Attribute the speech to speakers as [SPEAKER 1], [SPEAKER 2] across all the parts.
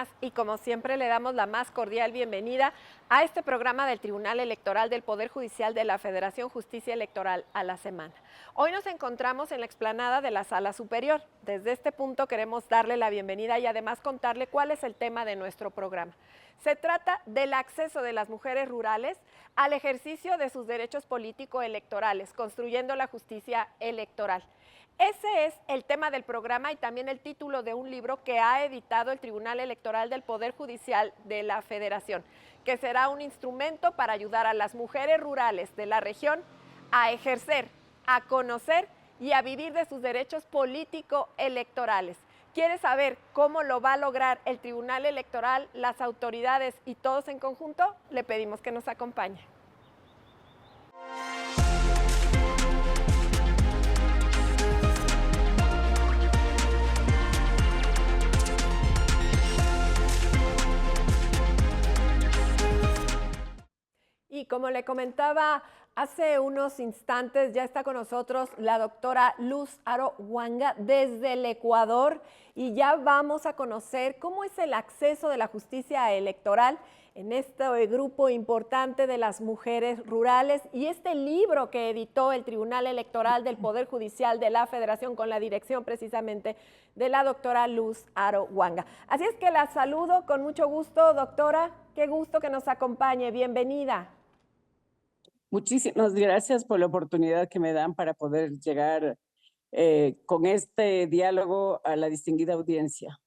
[SPEAKER 1] buenas y como siempre le damos la más cordial bienvenida a este programa del Tribunal Electoral del Poder Judicial de la Federación Justicia Electoral a la Semana. Hoy nos encontramos en la explanada de la Sala Superior. Desde este punto queremos darle la bienvenida y además contarle cuál es el tema de nuestro programa. Se trata del acceso de las mujeres rurales al ejercicio de sus derechos político-electorales, construyendo la justicia electoral. Ese es el tema del programa y también el título de un libro que ha editado el Tribunal Electoral del Poder Judicial de la Federación, que será un instrumento para ayudar a las mujeres rurales de la región a ejercer, a conocer y a vivir de sus derechos político-electorales. ¿Quiere saber cómo lo va a lograr el Tribunal Electoral, las autoridades y todos en conjunto? Le pedimos que nos acompañe. Y como le comentaba hace unos instantes, ya está con nosotros la doctora Luz Aro Huanga desde el Ecuador y ya vamos a conocer cómo es el acceso de la justicia electoral en este grupo importante de las mujeres rurales y este libro que editó el Tribunal Electoral del Poder Judicial de la Federación con la dirección precisamente de la doctora Luz Aro Huanga. Así es que la saludo con mucho gusto, doctora. Qué gusto que nos acompañe. Bienvenida.
[SPEAKER 2] Muchísimas gracias por la oportunidad que me dan para poder llegar con este diálogo a la distinguida audiencia.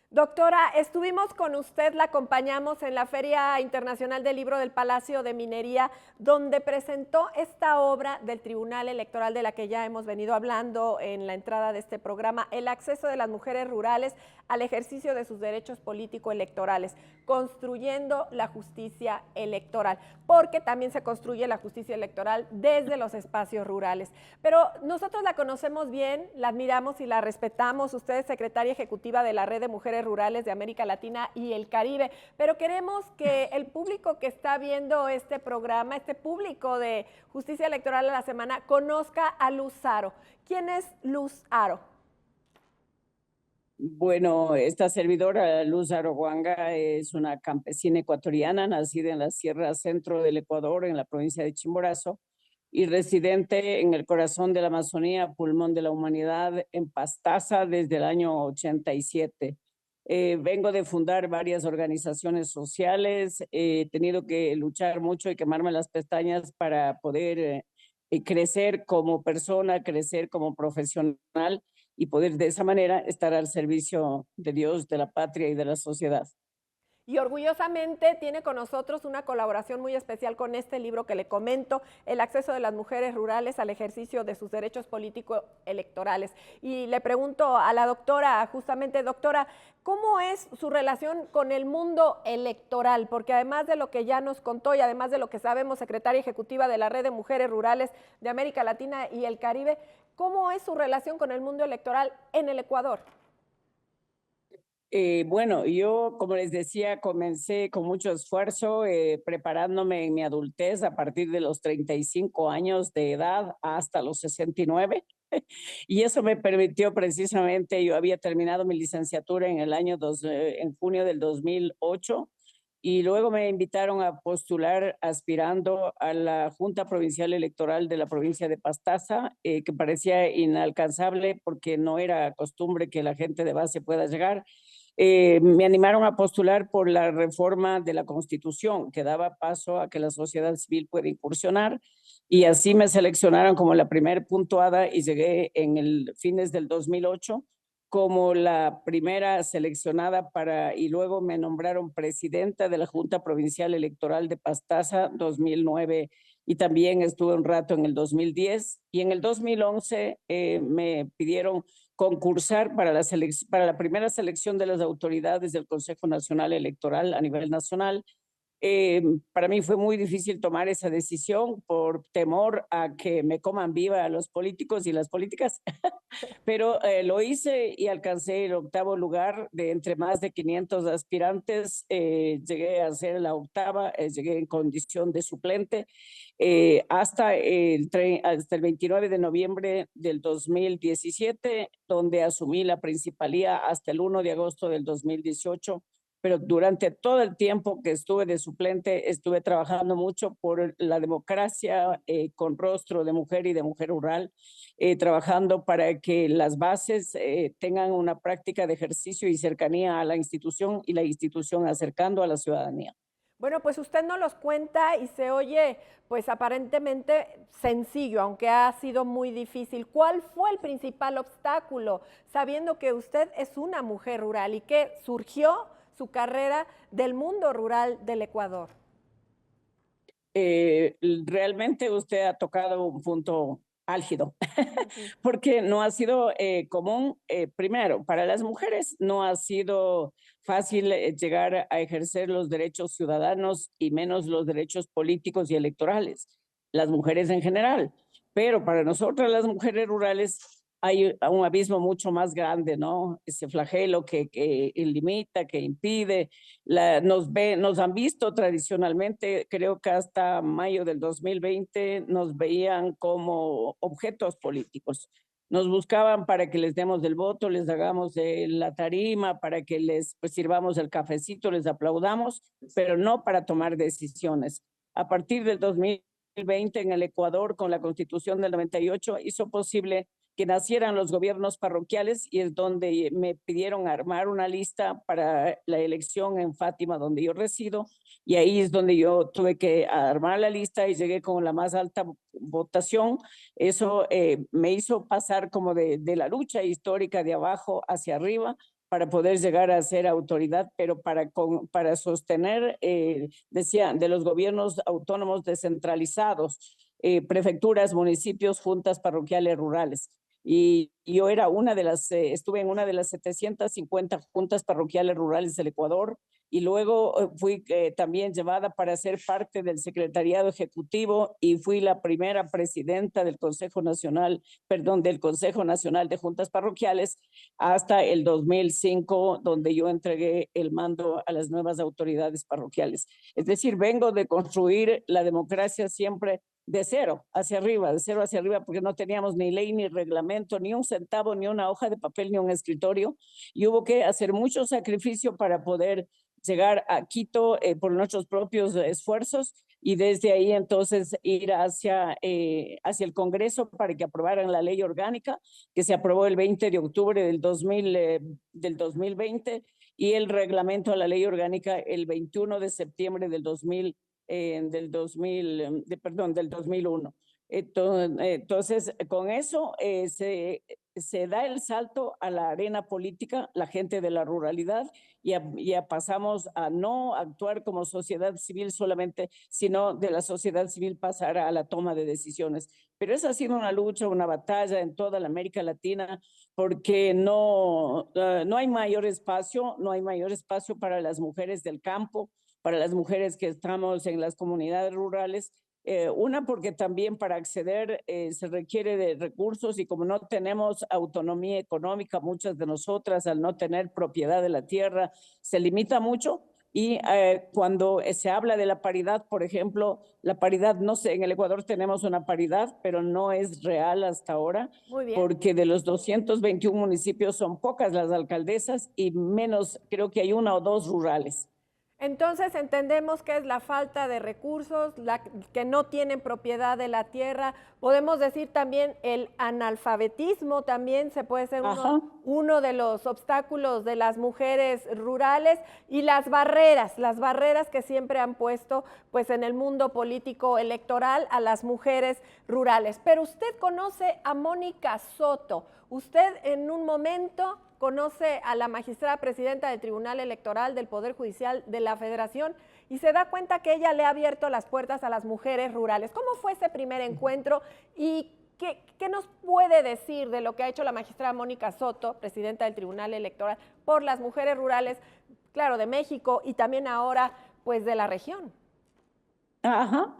[SPEAKER 1] Doctora, estuvimos con usted, la acompañamos en la Feria Internacional del Libro del Palacio de Minería, donde presentó esta obra del Tribunal Electoral de la que ya hemos venido hablando en la entrada de este programa, el acceso de las mujeres rurales al ejercicio de sus derechos político-electorales, construyendo la justicia electoral, porque también se construye la justicia electoral desde los espacios rurales. Pero nosotros la conocemos bien, la admiramos y la respetamos. Usted es secretaria ejecutiva de la Red de Mujeres Rurales de América Latina y el Caribe, pero queremos que el público que está viendo este programa, este público de Justicia Electoral a la Semana, conozca a Luz Aro. ¿Quién es Luz Aro?
[SPEAKER 2] Bueno, esta servidora, Luz Aro Huanga, es una campesina ecuatoriana nacida en la Sierra Centro del Ecuador, en la provincia de Chimborazo, y residente en el corazón de la Amazonía, pulmón de la humanidad, en Pastaza desde el año 87. Vengo de fundar varias organizaciones sociales, he tenido que luchar mucho y quemarme las pestañas para poder crecer como persona, crecer como profesional y poder de esa manera estar al servicio de Dios, de la patria y de la sociedad.
[SPEAKER 1] Y orgullosamente tiene con nosotros una colaboración muy especial con este libro que le comento, el acceso de las mujeres rurales al ejercicio de sus derechos político-electorales. Y le pregunto a la doctora, justamente, doctora, ¿cómo es su relación con el mundo electoral? Porque además de lo que ya nos contó y además de lo que sabemos, secretaria ejecutiva de la Red de Mujeres Rurales de América Latina y el Caribe, ¿cómo es su relación con el mundo electoral en el Ecuador?
[SPEAKER 2] Bueno, yo, como les decía, comencé con mucho esfuerzo preparándome en mi adultez a partir de los 35 años de edad hasta los 69. Y eso me permitió precisamente, yo había terminado mi licenciatura en el en junio del 2008 y luego me invitaron a postular aspirando a la Junta Provincial Electoral de la provincia de Pastaza, que parecía inalcanzable porque no era costumbre que la gente de base pueda llegar. Me animaron a postular por la reforma de la Constitución, que daba paso a que la sociedad civil pueda incursionar, y así me seleccionaron como la primer puntuada y llegué en el fines del 2008 como la primera seleccionada y luego me nombraron presidenta de la Junta Provincial Electoral de Pastaza 2009 y también estuve un rato en el 2010 y en el 2011 me pidieron concursar para la primera selección de las autoridades del Consejo Nacional Electoral a nivel nacional. Para mí fue muy difícil tomar esa decisión por temor a que me coman viva a los políticos y las políticas, pero lo hice y alcancé el octavo lugar de entre más de 500 aspirantes. Llegué a ser la octava, llegué en condición de suplente hasta el 29 de noviembre del 2017, donde asumí la principalía hasta el 1 de agosto del 2018, pero durante todo el tiempo que estuve de suplente, estuve trabajando mucho por la democracia con rostro de mujer y de mujer rural, trabajando para que las bases tengan una práctica de ejercicio y cercanía a la institución y la institución acercando a la ciudadanía.
[SPEAKER 1] Bueno, pues usted no los cuenta y se oye, pues aparentemente sencillo, aunque ha sido muy difícil. ¿Cuál fue el principal obstáculo, sabiendo que usted es una mujer rural y que surgió su carrera del mundo rural del Ecuador?
[SPEAKER 2] Realmente usted ha tocado un punto álgido, porque no ha sido común, primero, para las mujeres no ha sido fácil llegar a ejercer los derechos ciudadanos y menos los derechos políticos y electorales, las mujeres en general, pero para nosotras las mujeres rurales hay un abismo mucho más grande, ¿no? Ese flagelo que limita, que impide, nos han visto tradicionalmente, creo que hasta mayo del 2020 nos veían como objetos políticos. Nos buscaban para que les demos el voto, les hagamos la tarima, para que les pues, sirvamos el cafecito, les aplaudamos, pero no para tomar decisiones. A partir del 2020 en el Ecuador, con la Constitución del 98, hizo posible que nacieran los gobiernos parroquiales y es donde me pidieron armar una lista para la elección en Fátima, donde yo resido, y ahí es donde yo tuve que armar la lista y llegué con la más alta votación. Eso me hizo pasar como de la lucha histórica de abajo hacia arriba para poder llegar a ser autoridad, pero para sostener, decían, de los gobiernos autónomos descentralizados, prefecturas, municipios, juntas parroquiales rurales. Y yo era estuve en una de las 750 juntas parroquiales rurales del Ecuador y luego fui también llevada para ser parte del secretariado ejecutivo y fui la primera presidenta del Consejo Nacional, perdón, del Consejo Nacional de Juntas Parroquiales hasta el 2005, donde yo entregué el mando a las nuevas autoridades parroquiales. Es decir, vengo de construir la democracia siempre de cero hacia arriba, porque no teníamos ni ley, ni reglamento, ni un centavo, ni una hoja de papel, ni un escritorio. Y hubo que hacer mucho sacrificio para poder llegar a Quito por nuestros propios esfuerzos y desde ahí entonces ir hacia el Congreso para que aprobaran la ley orgánica que se aprobó el 20 de octubre del 2020 y el reglamento a la ley orgánica el 21 de septiembre del 2001. Entonces, con eso se da el salto a la arena política, la gente de la ruralidad, ya pasamos a no actuar como sociedad civil solamente, sino de la sociedad civil pasar a la toma de decisiones. Pero esa ha sido una lucha, una batalla en toda la América Latina, porque no hay mayor espacio, para las mujeres del campo, para las mujeres que estamos en las comunidades rurales. Una, porque también para acceder se requiere de recursos y como no tenemos autonomía económica, muchas de nosotras al no tener propiedad de la tierra, se limita mucho. Y cuando se habla de la paridad, por ejemplo, la paridad, no sé, en el Ecuador tenemos una paridad, pero no es real hasta ahora, porque de los 221 municipios son pocas las alcaldesas y menos, creo que hay una o dos rurales.
[SPEAKER 1] Entonces entendemos que es la falta de recursos, que no tienen propiedad de la tierra. Podemos decir también el analfabetismo, también se puede ser uno de los obstáculos de las mujeres rurales y las barreras que siempre han puesto pues en el mundo político electoral a las mujeres rurales. Pero usted conoce a Mónica Soto, usted en un momento conoce a la magistrada presidenta del Tribunal Electoral del Poder Judicial de la Federación y se da cuenta que ella le ha abierto las puertas a las mujeres rurales. ¿Cómo fue ese primer encuentro y qué nos puede decir de lo que ha hecho la magistrada Mónica Soto, presidenta del Tribunal Electoral, por las mujeres rurales, claro, de México y también ahora pues de la región?
[SPEAKER 2] Ajá.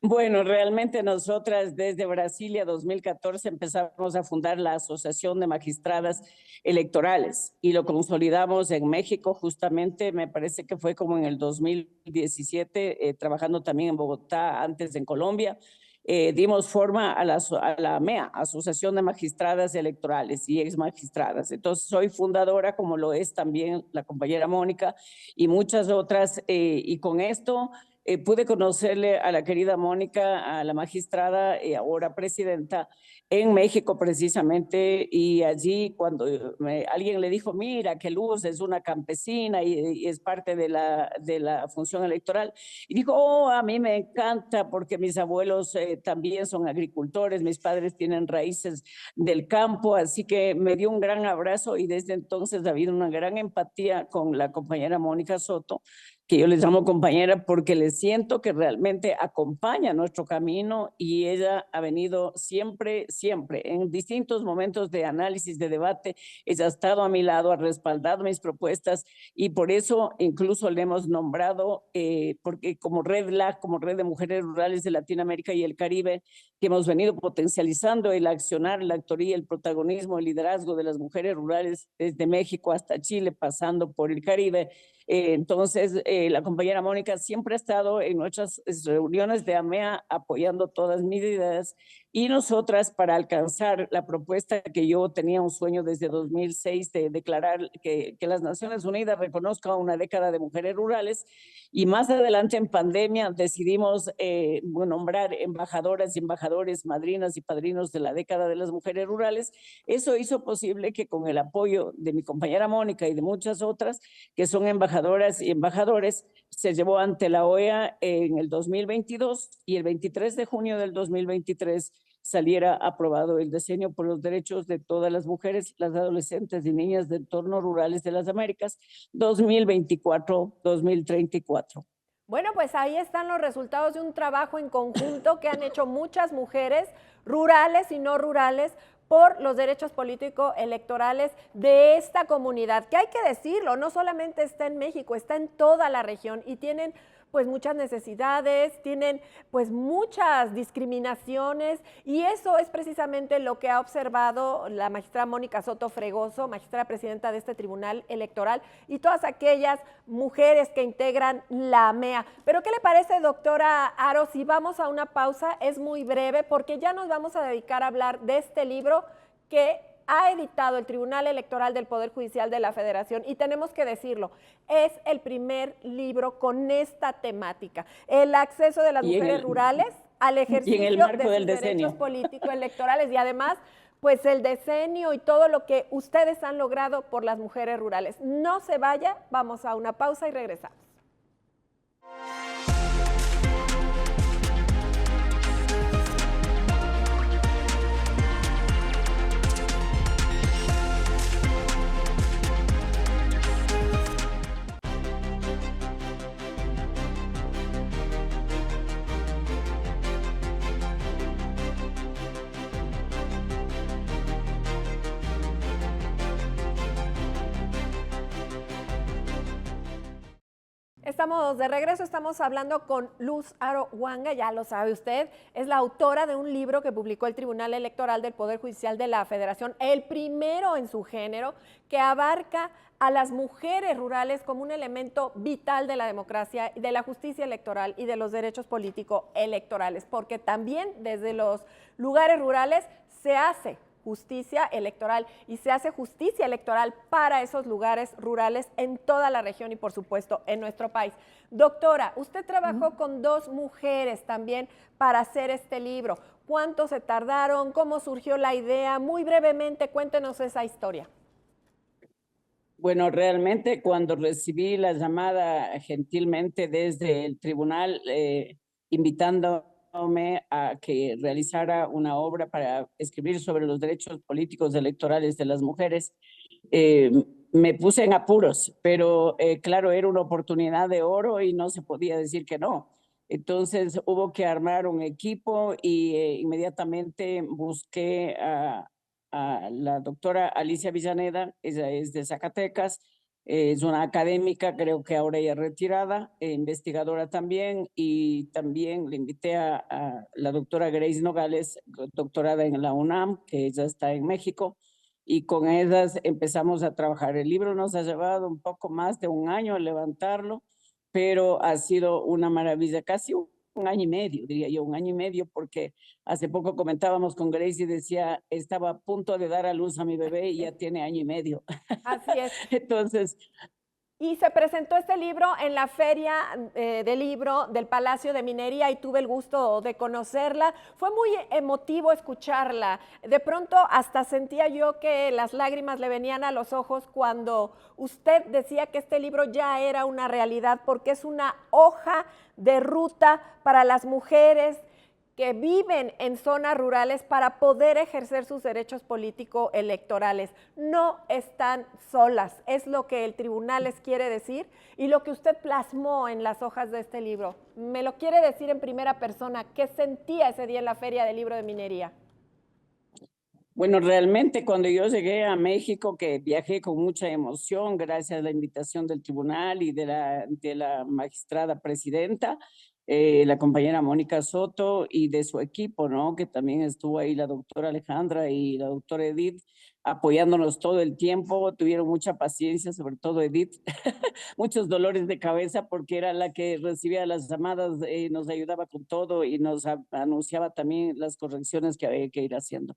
[SPEAKER 2] Bueno, realmente nosotras desde Brasilia 2014 empezamos a fundar la Asociación de Magistradas Electorales y lo consolidamos en México justamente, me parece que fue como en el 2017, trabajando también en Bogotá, antes en Colombia. dimos forma a la AMEA, Asociación de Magistradas Electorales y Ex Magistradas. Entonces soy fundadora, como lo es también la compañera Mónica y muchas otras, y con esto pude conocerle a la querida Mónica, a la magistrada, ahora presidenta, en México precisamente, y allí cuando alguien le dijo, mira, que Luz es una campesina y es parte de la función electoral, y dijo, oh, a mí me encanta porque mis abuelos también son agricultores, mis padres tienen raíces del campo, así que me dio un gran abrazo y desde entonces ha habido una gran empatía con la compañera Mónica Soto, que yo les llamo compañera porque les siento que realmente acompaña nuestro camino y ella ha venido siempre, siempre, en distintos momentos de análisis, de debate, ella ha estado a mi lado, ha respaldado mis propuestas y por eso incluso le hemos nombrado, porque como Red LAC, como Red de Mujeres Rurales de Latinoamérica y el Caribe, que hemos venido potencializando el accionar, la actoría, el protagonismo, el liderazgo de las mujeres rurales desde México hasta Chile, pasando por el Caribe. Entonces, la compañera Mónica siempre ha estado en nuestras reuniones de AMEA apoyando todas mis ideas y nosotras para alcanzar la propuesta que yo tenía un sueño desde 2006 de declarar que las Naciones Unidas reconozcan una década de mujeres rurales y más adelante en pandemia decidimos nombrar embajadoras y embajadores, madrinas y padrinos de la década de las mujeres rurales. Eso hizo posible que con el apoyo de mi compañera Mónica y de muchas otras que son embajadoras y embajadores, se llevó ante la OEA en el 2022 y el 23 de junio del 2023 saliera aprobado el diseño por los derechos de todas las mujeres, las adolescentes y niñas de entornos rurales de las Américas 2024-2034.
[SPEAKER 1] Bueno, pues ahí están los resultados de un trabajo en conjunto que han hecho muchas mujeres rurales y no rurales por los derechos políticos electorales de esta comunidad, que hay que decirlo, no solamente está en México, está en toda la región y tienen pues muchas necesidades, tienen pues muchas discriminaciones y eso es precisamente lo que ha observado la magistrada Mónica Soto Fregoso, magistrada presidenta de este tribunal electoral y todas aquellas mujeres que integran la AMEA. Pero ¿qué le parece, doctora Aro, si vamos a una pausa? Es muy breve porque ya nos vamos a dedicar a hablar de este libro que ha editado el Tribunal Electoral del Poder Judicial de la Federación y tenemos que decirlo, es el primer libro con esta temática, el acceso de las mujeres rurales al ejercicio de sus derechos políticos electorales y además pues el decenio y todo lo que ustedes han logrado por las mujeres rurales. No se vaya, vamos a una pausa y regresamos. Estamos de regreso, estamos hablando con Luz Aro Huanga, ya lo sabe usted, es la autora de un libro que publicó el Tribunal Electoral del Poder Judicial de la Federación, el primero en su género, que abarca a las mujeres rurales como un elemento vital de la democracia, de la justicia electoral y de los derechos políticos electorales, porque también desde los lugares rurales se hace justicia electoral y se hace justicia electoral para esos lugares rurales en toda la región y por supuesto en nuestro país. Doctora, usted trabajó con dos mujeres también para hacer este libro. ¿Cuánto se tardaron? ¿Cómo surgió la idea? Muy brevemente, cuéntenos esa historia.
[SPEAKER 2] Bueno, realmente cuando recibí la llamada gentilmente desde el tribunal invitando a que realizara una obra para escribir sobre los derechos políticos electorales de las mujeres, me puse en apuros, pero claro, era una oportunidad de oro y no se podía decir que no. Entonces hubo que armar un equipo y inmediatamente busqué a la doctora Alicia Villaneda, ella es de Zacatecas, es una académica, creo que ahora ya retirada, investigadora también, y también le invité a la doctora Grace Nogales, doctorada en la UNAM, que ella está en México, y con ellas empezamos a trabajar. El libro nos ha llevado un poco más de un año levantarlo, pero ha sido una maravilla, casi un año y medio, diría yo, un año y medio, porque hace poco comentábamos con Grace y decía, estaba a punto de dar a luz a mi bebé y ya tiene año y medio.
[SPEAKER 1] Así es.
[SPEAKER 2] Entonces,
[SPEAKER 1] Y se presentó este libro en la feria del libro del Palacio de Minería y tuve el gusto de conocerla. Fue muy emotivo escucharla. De pronto hasta sentía yo que las lágrimas le venían a los ojos cuando usted decía que este libro ya era una realidad porque es una hoja de ruta para las mujeres que viven en zonas rurales para poder ejercer sus derechos político-electorales. No están solas, es lo que el tribunal les quiere decir y lo que usted plasmó en las hojas de este libro. Me lo quiere decir en primera persona, ¿qué sentía ese día en la Feria del Libro de Minería?
[SPEAKER 2] bueno, realmente cuando yo llegué a México, que viajé con mucha emoción, gracias a la invitación del tribunal y de la magistrada presidenta, la compañera Mónica Soto y de su equipo, ¿no? Que también estuvo ahí la doctora Alejandra y la doctora Edith apoyándonos todo el tiempo, tuvieron mucha paciencia, sobre todo Edith, muchos dolores de cabeza porque era la que recibía las llamadas, nos ayudaba con todo y nos anunciaba también las correcciones que había que ir haciendo.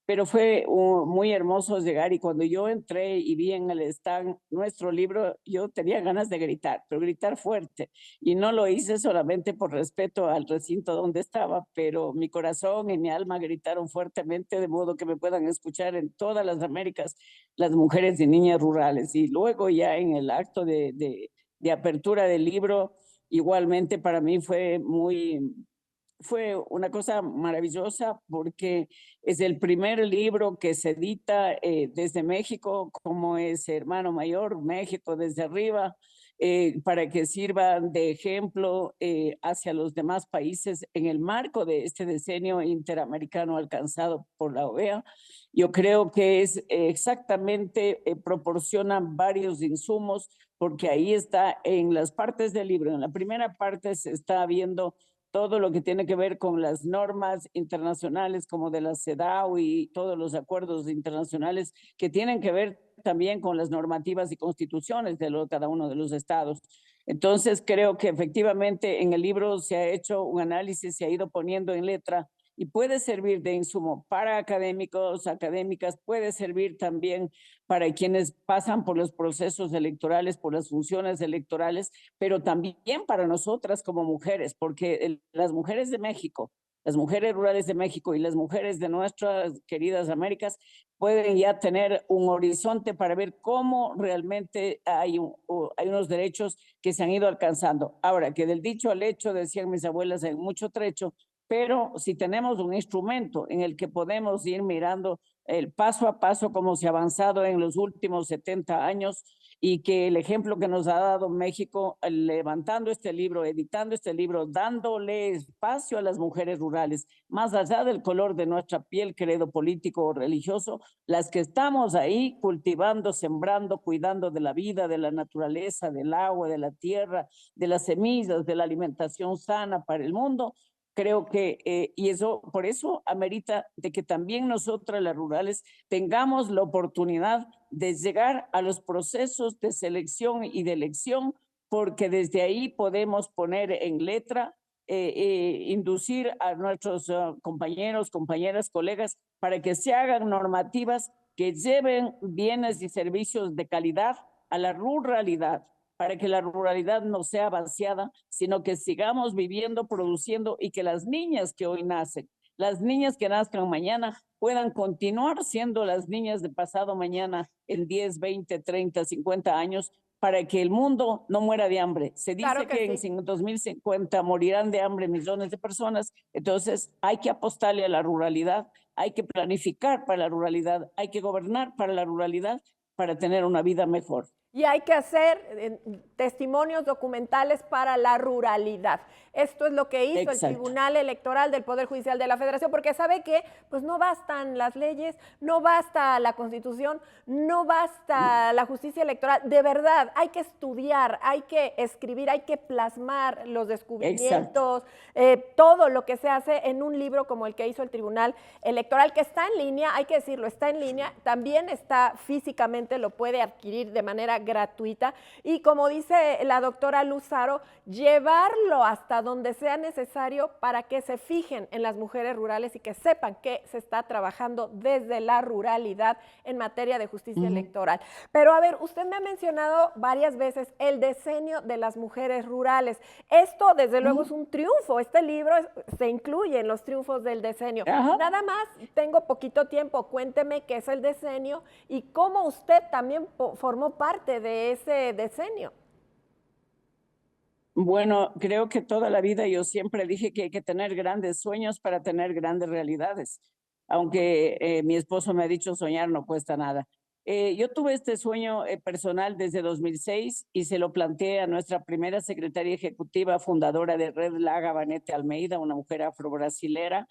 [SPEAKER 2] Pero fue muy hermoso llegar y cuando yo entré y vi en el stand nuestro libro, yo tenía ganas de gritar, pero gritar fuerte. Y no lo hice solamente por respeto al recinto donde estaba, pero mi corazón y mi alma gritaron fuertemente de modo que me puedan escuchar en todas las Américas las mujeres y niñas rurales. Y luego ya en el acto de apertura del libro, igualmente para mí fue una cosa maravillosa porque es el primer libro que se edita desde México, como es Hermano Mayor, México desde arriba, para que sirva de ejemplo hacia los demás países en el marco de este decenio interamericano alcanzado por la OEA. Yo creo que es exactamente, proporcionan varios insumos, porque ahí está en las partes del libro. En la primera parte se está viendo todo lo que tiene que ver con las normas internacionales como de la CEDAW y todos los acuerdos internacionales que tienen que ver también con las normativas y constituciones de cada uno de los estados. Entonces, creo que efectivamente en el libro se ha hecho un análisis, se ha ido poniendo en letra y puede servir de insumo para académicos, académicas, puede servir también para quienes pasan por los procesos electorales, por las funciones electorales, pero también para nosotras como mujeres, porque las mujeres de México, las mujeres rurales de México y las mujeres de nuestras queridas Américas pueden ya tener un horizonte para ver cómo realmente hay unos derechos que se han ido alcanzando. Ahora, que del dicho al hecho, decían mis abuelas, hay mucho trecho, pero si tenemos un instrumento en el que podemos ir mirando el paso a paso cómo se ha avanzado en los últimos 70 años y que el ejemplo que nos ha dado México levantando este libro, editando este libro, dándole espacio a las mujeres rurales, más allá del color de nuestra piel, credo político o religioso, las que estamos ahí cultivando, sembrando, cuidando de la vida, de la naturaleza, del agua, de la tierra, de las semillas, de la alimentación sana para el mundo, creo que, y eso, por eso amerita de que también nosotras las rurales tengamos la oportunidad de llegar a los procesos de selección y de elección, porque desde ahí podemos poner en letra, inducir a nuestros compañeros, compañeras, colegas, para que se hagan normativas que lleven bienes y servicios de calidad a la ruralidad, para que la ruralidad no sea vaciada, sino que sigamos viviendo, produciendo y que las niñas que hoy nacen, las niñas que nazcan mañana puedan continuar siendo las niñas de pasado mañana en 10, 20, 30, 50 años para que el mundo no muera de hambre. Se
[SPEAKER 1] Claro
[SPEAKER 2] dice
[SPEAKER 1] que
[SPEAKER 2] que
[SPEAKER 1] sí.
[SPEAKER 2] en 2050 morirán de hambre millones de personas, entonces hay que apostarle a la ruralidad, hay que planificar para la ruralidad, hay que gobernar para la ruralidad para tener una vida mejor.
[SPEAKER 1] Y hay que hacer testimonios documentales para la ruralidad. Esto es lo que hizo el
[SPEAKER 2] Exacto.
[SPEAKER 1] Tribunal Electoral del Poder Judicial de la Federación, porque sabe que pues no bastan las leyes, no basta la Constitución, no basta la justicia electoral. De verdad, hay que estudiar, hay que escribir, hay que plasmar los
[SPEAKER 2] Exacto.
[SPEAKER 1] descubrimientos, todo lo que se hace en un libro como el que hizo el Tribunal Electoral, que está en línea, hay que decirlo, está en línea, también está físicamente, lo puede adquirir de manera gratuita y, como dice la doctora Luzaro, llevarlo hasta donde sea necesario para que se fijen en las mujeres rurales y que sepan que se está trabajando desde la ruralidad en materia de justicia electoral. Pero a ver, usted me ha mencionado varias veces el decenio de las mujeres rurales. Esto, desde luego, es un triunfo. Este libro se incluye en los triunfos del decenio.
[SPEAKER 2] Ajá.
[SPEAKER 1] Nada más, tengo poquito tiempo, cuénteme qué es el decenio y cómo usted también formó parte de ese decenio.
[SPEAKER 2] Bueno, creo que toda la vida yo siempre dije que hay que tener grandes sueños para tener grandes realidades, aunque mi esposo me ha dicho soñar no cuesta nada. Yo tuve este sueño personal desde 2006 y se lo planteé a nuestra primera secretaria ejecutiva, fundadora de Red Laga, Vanette Almeida, una mujer afro-brasilera,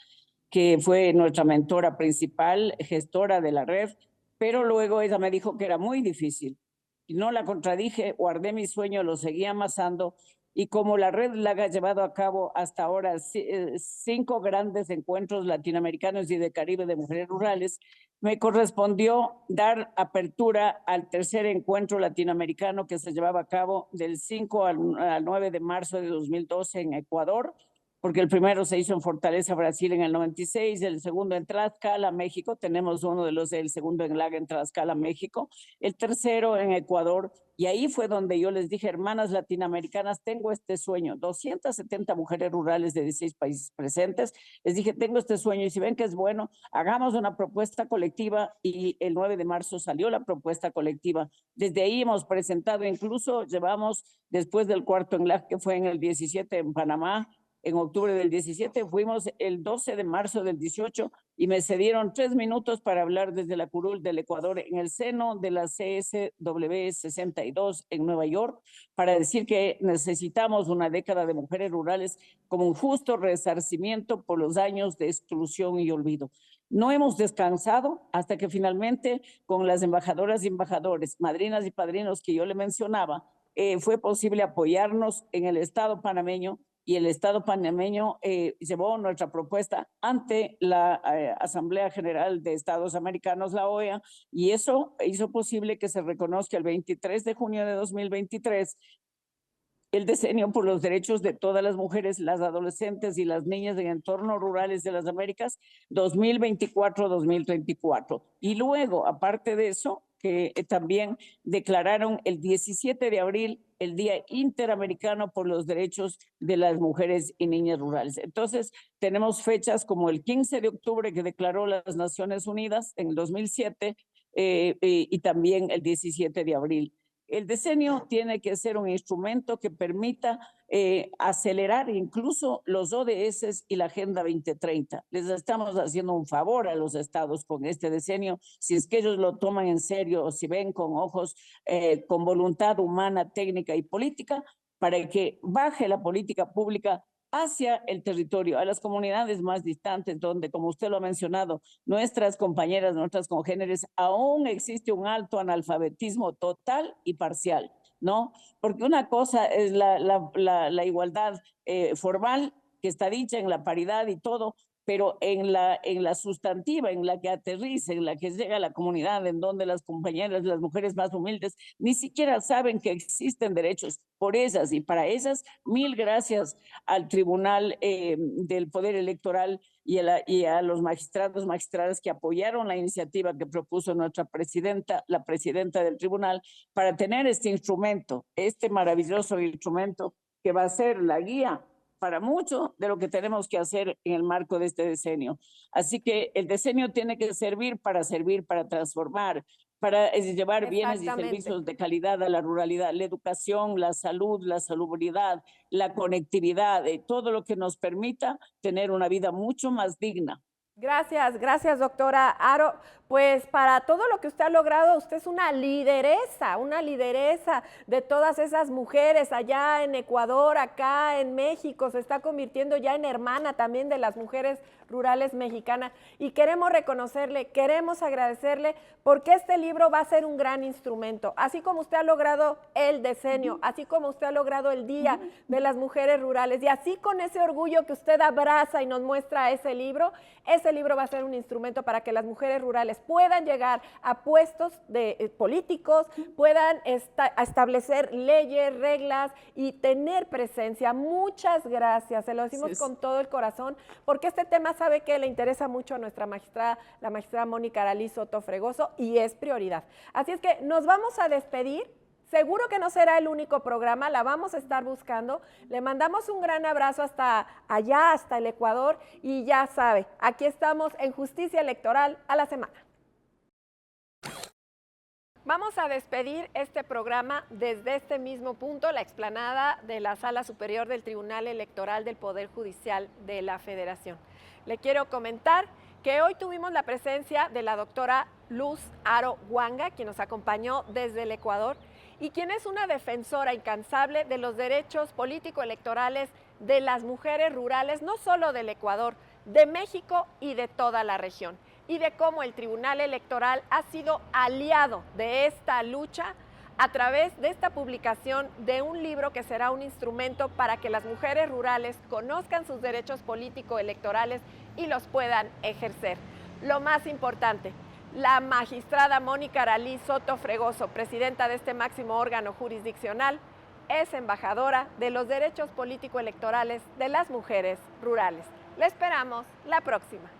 [SPEAKER 2] que fue nuestra mentora principal, gestora de la red, pero luego ella me dijo que era muy difícil. Y no la contradije, guardé mi sueño, lo seguí amasando, y como la red la ha llevado a cabo hasta ahora 5 grandes encuentros latinoamericanos y de Caribe de mujeres rurales, me correspondió dar apertura al tercer encuentro latinoamericano que se llevaba a cabo del 5 al 9 de marzo de 2012 en Ecuador, porque el primero se hizo en Fortaleza, Brasil, en el 96, el segundo en Tlaxcala, México, tenemos uno de los del segundo en Laga, en Tlaxcala, México, el tercero en Ecuador, y ahí fue donde yo les dije, hermanas latinoamericanas, tengo este sueño, 270 mujeres rurales de 16 países presentes, les dije, tengo este sueño, y si ven que es bueno, hagamos una propuesta colectiva, y el 9 de marzo salió la propuesta colectiva. Desde ahí hemos presentado, incluso llevamos, después del cuarto enlace, que fue en el 17 en Panamá, en octubre del 17, fuimos el 12 de marzo del 18 y me cedieron 3 minutos para hablar desde la curul del Ecuador en el seno de la CSW 62 en Nueva York para decir que necesitamos una década de mujeres rurales como un justo resarcimiento por los años de exclusión y olvido. No hemos descansado hasta que finalmente con las embajadoras y embajadores, madrinas y padrinos que yo le mencionaba, fue posible apoyarnos en el Estado panameño y el Estado panameño llevó nuestra propuesta ante la Asamblea General de Estados Americanos, la OEA, y eso hizo posible que se reconozca el 23 de junio de 2023 el decenio por los derechos de todas las mujeres, las adolescentes y las niñas en entornos rurales de las Américas 2024-2034. Y luego, aparte de eso, que también declararon el 17 de abril el Día Interamericano por los Derechos de las Mujeres y Niñas Rurales. Entonces, tenemos fechas como el 15 de octubre que declaró las Naciones Unidas en el 2007 y también el 17 de abril. El decenio tiene que ser un instrumento que permita acelerar incluso los ODS y la Agenda 2030. Les estamos haciendo un favor a los estados con este decenio, si es que ellos lo toman en serio o si ven con ojos, con voluntad humana, técnica y política, para que baje la política pública hacia el territorio, a las comunidades más distantes, donde, como usted lo ha mencionado, nuestras compañeras, nuestras congéneres, aún existe un alto analfabetismo total y parcial, ¿no? Porque una cosa es la igualdad formal, que está dicha en la paridad y todo, pero en la sustantiva, en la que aterriza, en la que llega a la comunidad, en donde las compañeras, las mujeres más humildes, ni siquiera saben que existen derechos por ellas y para ellas. Mil gracias al Tribunal del Poder Electoral y a los magistrados, magistradas que apoyaron la iniciativa que propuso nuestra presidenta, la presidenta del tribunal, para tener este instrumento, este maravilloso instrumento que va a ser la guía para mucho de lo que tenemos que hacer en el marco de este decenio. Así que el decenio tiene que servir, para transformar, para llevar bienes y servicios de calidad a la ruralidad, la educación, la salud, la salubridad, la conectividad, todo lo que nos permita tener una vida mucho más digna.
[SPEAKER 1] Gracias, doctora Aro. Pues para todo lo que usted ha logrado, usted es una lideresa de todas esas mujeres allá en Ecuador, acá en México, se está convirtiendo ya en hermana también de las mujeres rurales mexicanas. Y queremos reconocerle, queremos agradecerle, porque este libro va a ser un gran instrumento. Así como usted ha logrado el decenio, así como usted ha logrado el Día de las Mujeres Rurales, y así con ese orgullo que usted abraza y nos muestra ese ese libro va a ser un instrumento para que las mujeres rurales puedan llegar a puestos políticos, puedan establecer leyes, reglas y tener presencia. Muchas gracias, se lo decimos con todo el corazón, porque este tema sabe que le interesa mucho a nuestra magistrada, la magistrada Mónica Aralí Soto Fregoso, y es prioridad. Así es que nos vamos a despedir. Seguro que no será el único programa, la vamos a estar buscando. Le mandamos un gran abrazo hasta allá, hasta el Ecuador, y ya sabe, aquí estamos en Justicia Electoral a la Semana. Vamos a despedir este programa desde este mismo punto, la explanada de la Sala Superior del Tribunal Electoral del Poder Judicial de la Federación. Le quiero comentar que hoy tuvimos la presencia de la doctora Luz Aro Huanga, quien nos acompañó desde el Ecuador, y quien es una defensora incansable de los derechos político-electorales de las mujeres rurales, no solo del Ecuador, de México y de toda la región, y de cómo el Tribunal Electoral ha sido aliado de esta lucha a través de esta publicación de un libro que será un instrumento para que las mujeres rurales conozcan sus derechos político-electorales y los puedan ejercer. Lo más importante, la magistrada Mónica Aralí Soto Fregoso, presidenta de este máximo órgano jurisdiccional, es embajadora de los derechos político-electorales de las mujeres rurales. La esperamos la próxima.